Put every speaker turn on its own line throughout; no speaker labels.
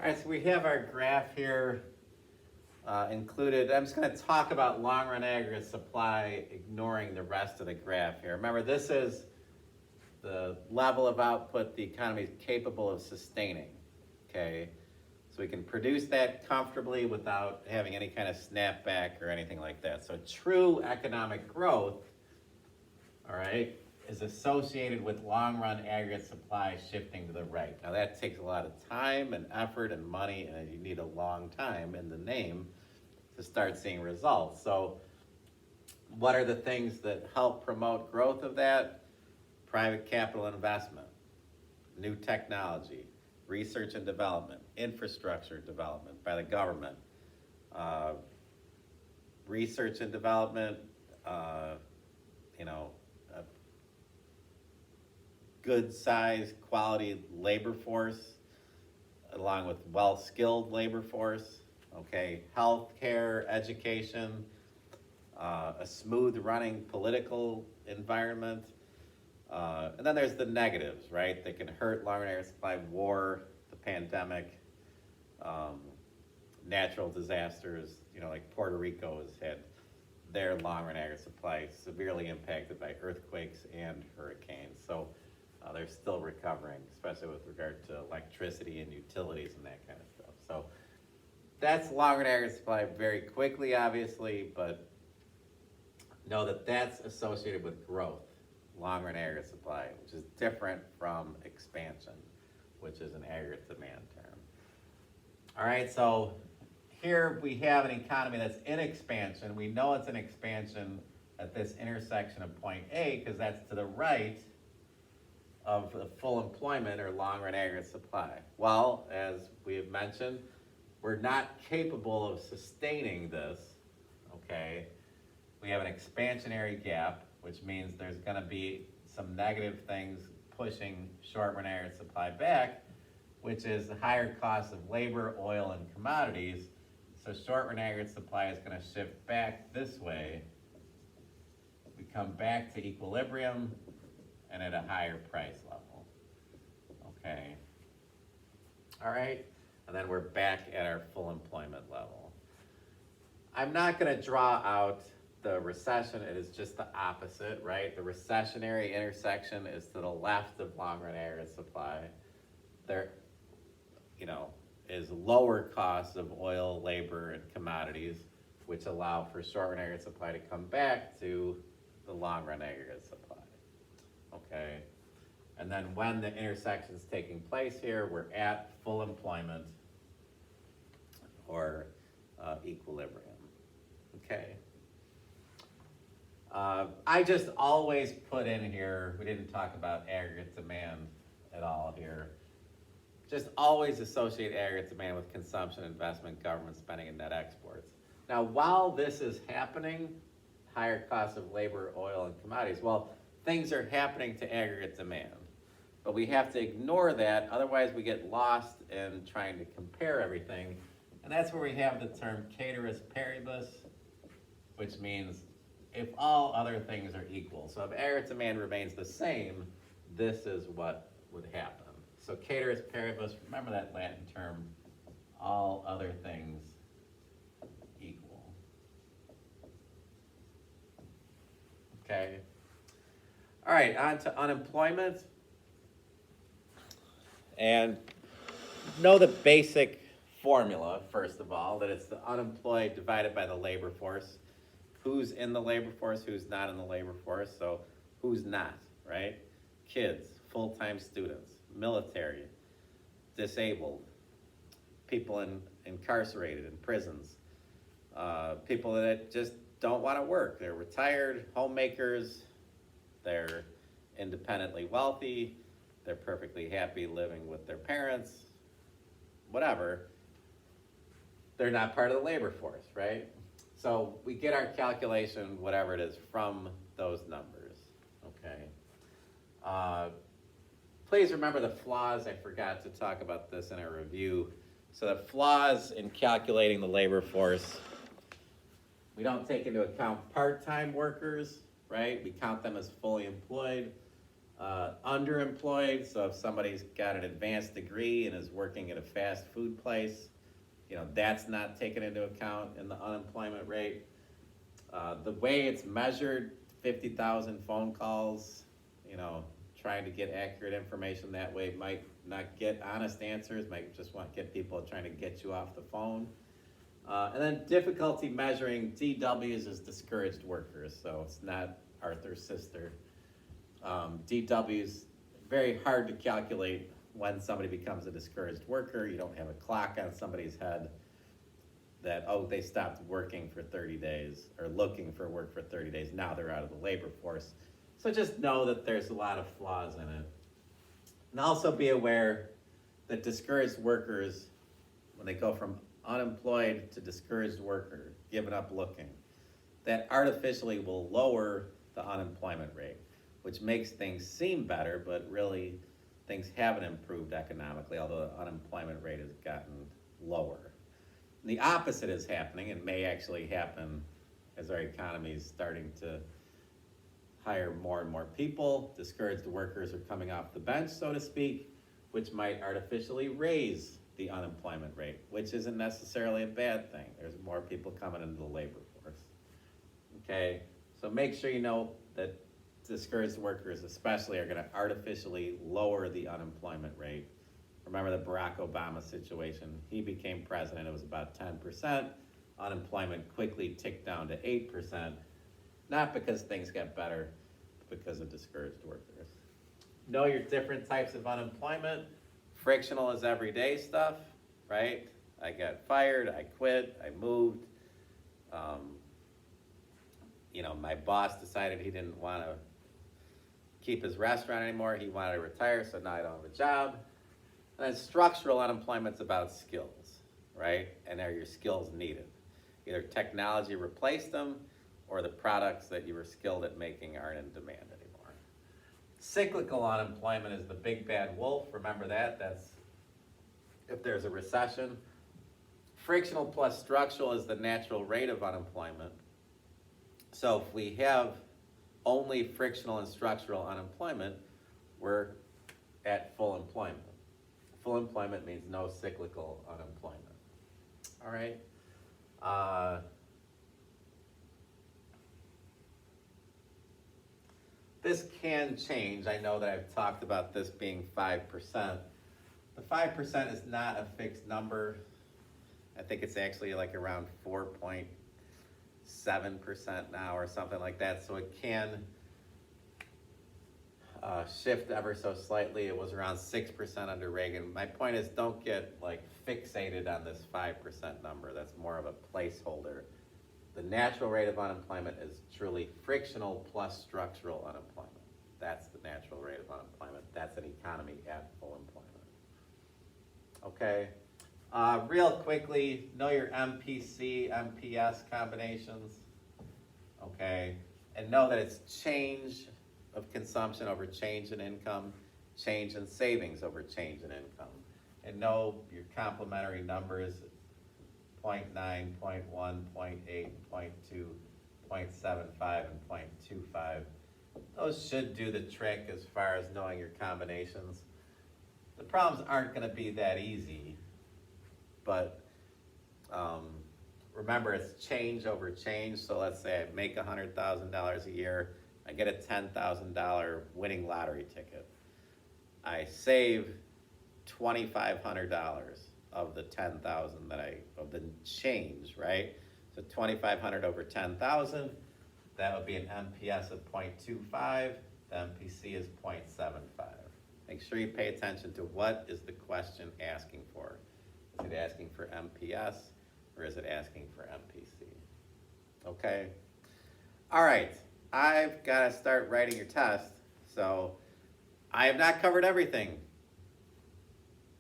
All right, so we have our graph here included. I'm just going to talk about long-run aggregate supply, ignoring the rest of the graph here. Remember, this is the level of output the economy is capable of sustaining, okay? So we can produce that comfortably without having any kind of snapback or anything like that. So true economic growth, all right, is associated with long-run aggregate supply shifting to the right. Now that takes a lot of time and effort and money, and you need a long time in the name to start seeing results. So what are the things that help promote growth of that? Private capital investment, new technology, research and development, infrastructure development by the government, research and development, a good size, quality labor force, along with well-skilled labor force, okay, healthcare, education, a smooth running political environment. And then there's the negatives, right? They can hurt long-run aggregate supply, war, the pandemic, natural disasters, like Puerto Rico has had their long-run aggregate supply severely impacted by earthquakes and hurricanes. So they're still recovering, especially with regard to electricity and utilities and that kind of stuff. So that's long-run aggregate supply very quickly, obviously, but know that that's associated with growth. Long-run aggregate supply, which is different from expansion, which is an aggregate demand term. All right, so here we have an economy that's in expansion. We know it's in expansion at this intersection of point A because that's to the right of the full employment or long-run aggregate supply. Well, as we have mentioned, we're not capable of sustaining this, okay? We have an expansionary gap, which means there's going to be some negative things pushing short-run aggregate supply back, which is the higher cost of labor, oil, and commodities. So short-run aggregate supply is going to shift back this way. We come back to equilibrium and at a higher price level. Okay. All right. And then we're back at our full employment level. I'm not going to draw out the recession. It is just the opposite, right? The recessionary intersection is to the left of long-run aggregate supply. There, is lower costs of oil, labor, and commodities, which allow for short-run aggregate supply to come back to the long-run aggregate supply. Okay, and then when the intersection is taking place here, we're at full employment or equilibrium. Okay. I just always put in here, we didn't talk about aggregate demand at all here, just always associate aggregate demand with consumption, investment, government spending, and net exports. Now, while this is happening, higher costs of labor, oil, and commodities, well, things are happening to aggregate demand. But we have to ignore that, otherwise we get lost in trying to compare everything. And that's where we have the term ceteris paribus, which means if all other things are equal. So if aggregate demand remains the same, this is what would happen. So ceteris paribus, remember that Latin term, all other things equal. Okay. All right, on to unemployment. And know the basic formula, first of all, that it's the unemployed divided by the labor force. Who's in the labor force, who's not in the labor force, so who's not, right? Kids, full-time students, military, disabled, people incarcerated in prisons, people that just don't want to work. They're retired, homemakers, they're independently wealthy, they're perfectly happy living with their parents, whatever. They're not part of the labor force, right? So we get our calculation, whatever it is, from those numbers, okay? Please remember the flaws. I forgot to talk about this in our review. So the flaws in calculating the labor force, we don't take into account part-time workers, right? We count them as fully employed. Underemployed, so if somebody's got an advanced degree and is working at a fast food place, that's not taken into account in the unemployment rate. The way it's measured, 50,000 phone calls, trying to get accurate information that way might not get honest answers, might just want to get people trying to get you off the phone. And then difficulty measuring DWs as discouraged workers, so it's not Arthur's sister. DWs, very hard to calculate when somebody becomes a discouraged worker. You don't have a clock on somebody's head that, they stopped working for 30 days or looking for work for 30 days. Now they're out of the labor force. So just know that there's a lot of flaws in it. And also be aware that discouraged workers, when they go from unemployed to discouraged worker, giving up looking, that artificially will lower the unemployment rate, which makes things seem better, but really things haven't improved economically, although the unemployment rate has gotten lower. And the opposite is happening and may actually happen as our economy is starting to hire more and more people. Discouraged workers are coming off the bench, so to speak, which might artificially raise the unemployment rate, which isn't necessarily a bad thing. There's more people coming into the labor force. Okay, so make sure you know that discouraged workers especially are going to artificially lower the unemployment rate. Remember the Barack Obama situation. He became president, it was about 10%. Unemployment quickly ticked down to 8%, not because things got better, but because of discouraged workers. Know your different types of unemployment. Frictional is everyday stuff, right? I got fired, I quit, I moved. My boss decided he didn't want to keep his restaurant anymore. He wanted to retire, so now I don't have a job. And then structural unemployment's about skills, right? And are your skills needed? Either technology replaced them or the products that you were skilled at making aren't in demand anymore. Cyclical unemployment is the big bad wolf. Remember that? That's if there's a recession. Frictional plus structural is the natural rate of unemployment. So if we have only frictional and structural unemployment, we're at full employment. Full employment means no cyclical unemployment. All right. This can change. I know that I've talked about this being 5%. The 5% is not a fixed number. I think it's actually like around 4.7% now or something like that. So it can shift ever so slightly. It was around 6% under Reagan. My point is, don't get fixated on this 5% number. That's more of a placeholder. The natural rate of unemployment is truly frictional plus structural unemployment. That's the natural rate of unemployment. That's an economy at full employment. Okay. Real quickly, know your MPC, MPS combinations. Okay. And know that it's change of consumption over change in income, change in savings over change in income. And know your complementary numbers, 0.9, 0.1, 0.8, 0.2, 0.75, and 0.25. Those should do the trick as far as knowing your combinations. The problems aren't going to be that easy, but remember it's change over change. So let's say I make $100,000 a year, I get a $10,000 winning lottery ticket. I save $2,500 of the $10,000 of the change, right? So $2,500 over $10,000, that would be an MPS of 0.25. The MPC is 0.75. Make sure you pay attention to what is the question asking for. Is it asking for MPS or is it asking for MPC? Okay. All right. I've got to start writing your test. So I have not covered everything.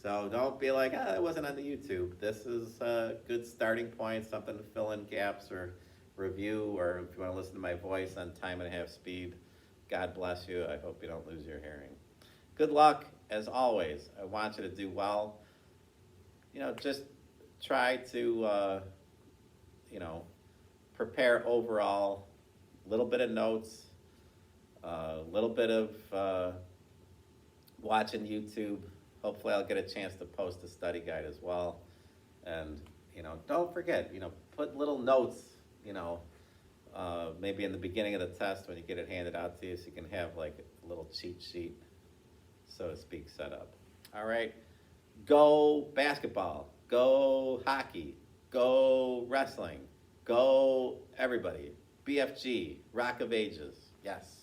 So don't be like, it wasn't on the YouTube. This is a good starting point, something to fill in gaps or review, or if you want to listen to my voice on 1.5 speed, God bless you. I hope you don't lose your hearing. Good luck, as always. I want you to do well. Just try to, prepare overall, a little bit of notes, A little bit of watching YouTube. Hopefully I'll get a chance to post a study guide as well. And, don't forget, put little notes, maybe in the beginning of the test when you get it handed out to you, so you can have like a little cheat sheet, so to speak, set up. All right, go basketball, go hockey, go wrestling, go everybody. BFG, Rock of Ages, yes.